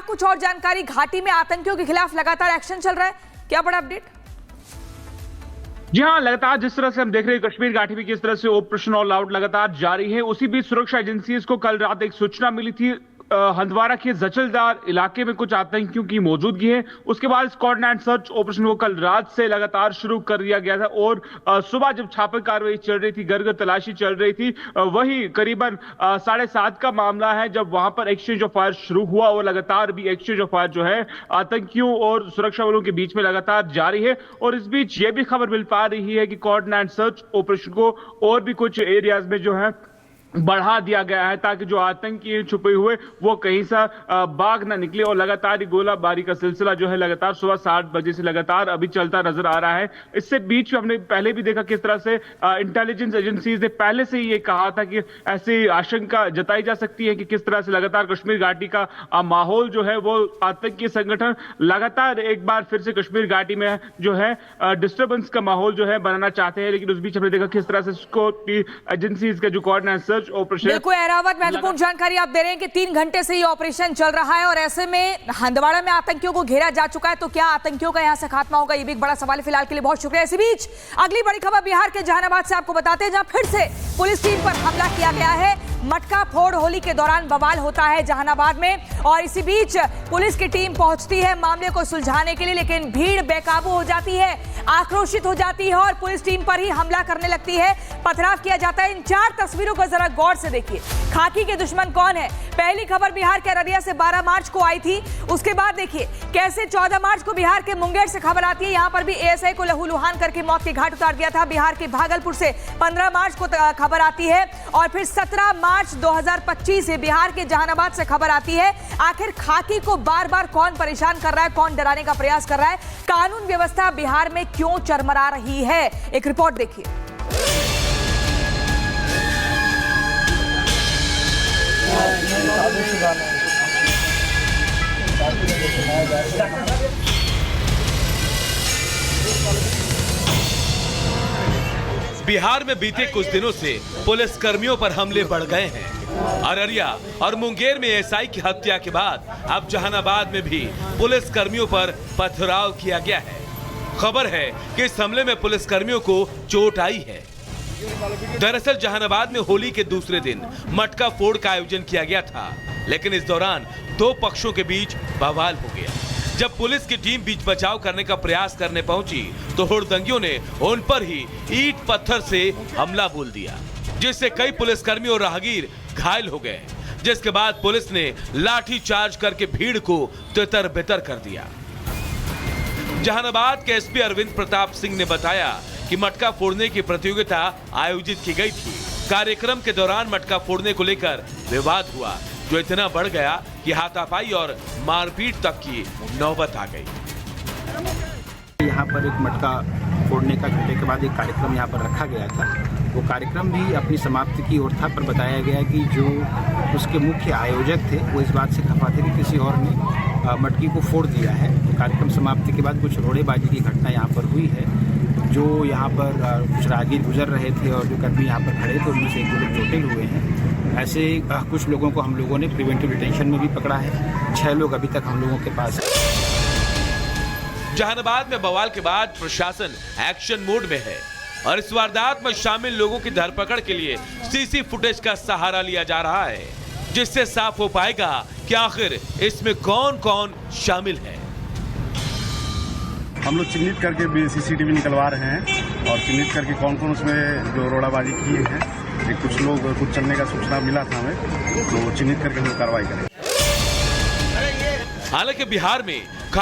कुछ और जानकारी? घाटी में आतंकियों के खिलाफ लगातार एक्शन चल रहा है, क्या बड़ा अपडेट? जी हाँ, लगातार जिस तरह से हम देख रहे हैं कश्मीर घाटी में किस तरह से ऑपरेशन ऑल आउट लगातार जारी है, उसी बीच सुरक्षा एजेंसीज को कल रात एक सूचना मिली थी हंदवाड़ा के जचलदार इलाके में कुछ आतंकियों की मौजूदगी है। उसके बाद स्क्वाड एंड सर्च ऑपरेशन को कल रात से लगातार शुरू कर दिया गया था और सुबह जब छापा कार्रवाई चल रही थी, घर घर तलाशी चल रही थी, वही करीबन 7:30 का मामला है जब वहां पर एक्सचेंज ऑफ फायर शुरू हुआ और लगातार भी एक्सचेंज ऑफ फायर जो है आतंकियों और सुरक्षा बलों के बीच में लगातार जारी है। और इस बीच ये भी खबर मिल पा रही है कि स्क्वाड एंड सर्च ऑपरेशन को और भी कुछ एरियाज में जो है बढ़ा दिया गया है ताकि जो आतंकी छुपे हुए वो कहीं सा भाग ना निकले। और लगातार गोलाबारी का सिलसिला जो है लगातार सुबह 7 बजे से लगातार अभी चलता नजर आ रहा है। इससे बीच में हमने पहले भी देखा किस तरह से इंटेलिजेंस एजेंसीज ने पहले से ही ये कहा था कि ऐसी आशंका जताई जा सकती है कि किस तरह से लगातार कश्मीर घाटी का माहौल जो है वो आतंकी संगठन लगातार एक बार फिर से कश्मीर घाटी में जो है डिस्टर्बेंस का माहौल जो है बनाना चाहते हैं। लेकिन उस बीच हमने देखा किस तरह से एजेंसीज का जो कोऑर्डिनेशन बिल्कुल एरावत, महत्वपूर्ण जानकारी आप दे रहे हैं कि 3 घंटे से ये ऑपरेशन चल रहा है और ऐसे में हंदवाड़ा में आतंकियों को घेरा जा चुका है, तो क्या आतंकियों का यहां से खात्मा होगा, ये भी एक बड़ा सवाल है। फिलहाल के लिए बहुत शुक्रिया। इसी बीच अगली बड़ी खबर बिहार के जहानाबाद से आपको बताते हैं, जहां फिर से पुलिस टीम पर हमला किया गया है। मटका फोड़ होली के दौरान बवाल होता है जहानाबाद में और इसी बीच पुलिस की टीम पहुंचती है मामले को सुलझाने के लिए, लेकिन भीड़ बेकाबू हो जाती है, आक्रोशित हो जाती है और पुलिस टीम पर ही हमला करने लगती है, पथराव किया जाता है। इन 4 तस्वीरों को जरा गौर से देखिए। खाकी के दुश्मन कौन है? पहली खबर बिहार के अररिया से 12 मार्च को आई थी। उसके बाद देखिए कैसे 14 मार्च को बिहार के मुंगेर से खबर आती है, यहां पर भी एएसआई को लहूलुहान करके मौत के घाट उतार दिया था। बिहार के भागलपुर से 15 मार्च को खबर आती है और फिर 17 मार्च 2025 से बिहार के जहानाबाद से खबर आती है। आखिर खाकी को बार बार कौन परेशान कर रहा है, कौन डराने का प्रयास कर रहा है, कानून व्यवस्था बिहार में क्यों चरमरा रही है? एक रिपोर्ट देखिए। बिहार में बीते कुछ दिनों से पुलिस कर्मियों पर हमले बढ़ गए हैं। अररिया और मुंगेर में एएसआई की हत्या के बाद अब जहानाबाद में भी पुलिस कर्मियों पर पथराव किया गया है। खबर है कि इस हमले में पुलिस कर्मियों को चोट आई है। दरअसल जहानाबाद में होली के दूसरे दिन मटका फोड़ का आयोजन किया गया था, लेकिन इस दौरान 2 पक्षों के बीच बवाल हो गया। जब पुलिस की टीम बीच बचाव करने का प्रयास करने पहुंची तो हुड़दंगियों ने उन पर ही ईंट पत्थर से हमला बोल दिया, जिससे कई पुलिसकर्मी और राहगीर घायल हो गए, जिसके बाद पुलिस ने लाठी चार्ज करके भीड़ को तितर बितर कर दिया। जहानाबाद के एसपी अरविंद प्रताप सिंह ने बताया कि मटका फोड़ने की प्रतियोगिता आयोजित की गई थी। कार्यक्रम के दौरान मटका फोड़ने को लेकर विवाद हुआ, जो इतना बढ़ गया कि हाथापाई और मारपीट तक की नौबत आ गई। यहाँ पर एक मटका फोड़ने का घंटे के बाद एक कार्यक्रम यहाँ पर रखा गया था। वो कार्यक्रम भी अपनी समाप्ति की ओर था, पर बताया गया कि जो उसके मुख्य आयोजक थे वो इस बात से खफा थे कि किसी और ने मटकी को फोड़ दिया है। कार्यक्रम समाप्ति के बाद कुछ रोड़ेबाजी की घटना यहाँ पर हुई है। जो यहाँ पर कुछ राहगीर गुजर रहे थे और जो कर्मी यहाँ पर खड़े थे उनमें से 1 लोग चोटिल हुए हैं। ऐसे कुछ लोगों को हम लोगों ने प्रिवेंटिव डिटेंशन में भी पकड़ा है। 6 लोग अभी तक हम लोगों के पास है। जहानाबाद में बवाल के बाद प्रशासन एक्शन मोड में है और इस वारदात में शामिल लोगों की धरपकड़ के लिए सीसी फुटेज का सहारा लिया जा रहा है, जिससे साफ हो पाएगा कि आखिर इसमें कौन कौन शामिल है। हम लोग चिन्हित करके भी सीसीटीवी निकलवा रहे हैं और चिन्हित करके कौन कौन उसमें जो रोड़ाबाजी किए हैं, कुछ लोग कुछ चलने का सूचना मिला था हमें, तो चिन्हित करके हम कार्रवाई करेंगे। हालांकि बिहार में